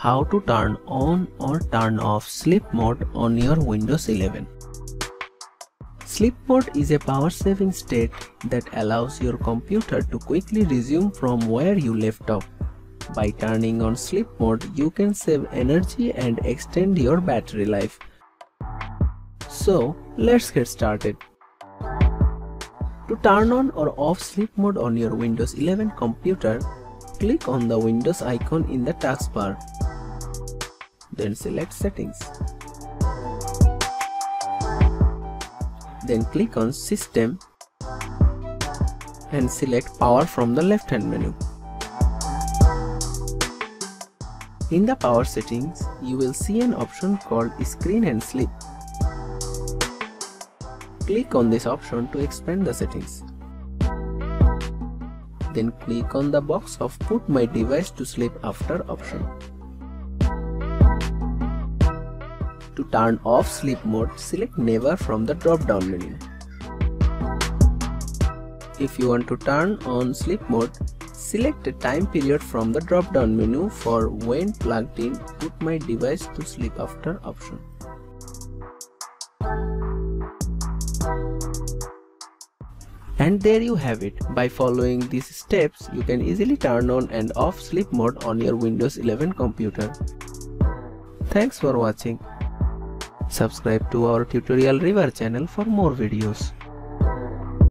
How to turn on or turn off sleep mode on your Windows 11. Sleep mode is a power-saving state that allows your computer to quickly resume from where you left off. By turning on sleep mode, you can save energy and extend your battery life. So, let's get started. To turn on or off sleep mode on your Windows 11 computer, click on the Windows icon in the taskbar. Then select Settings. Then click on System and select Power from the left-hand menu. In the power settings, you will see an option called Screen and Sleep. Click on this option to expand the settings. Then click on the box of Put my device to sleep after option. To turn off sleep mode, select Never from the drop-down menu. If you want to turn on sleep mode, select a time period from the drop-down menu for when plugged in Put my device to sleep after option. And there you have it. By following these steps, you can easily turn on and off sleep mode on your Windows 11 computer. Thanks for watching. Subscribe to our Tutorial River channel for more videos.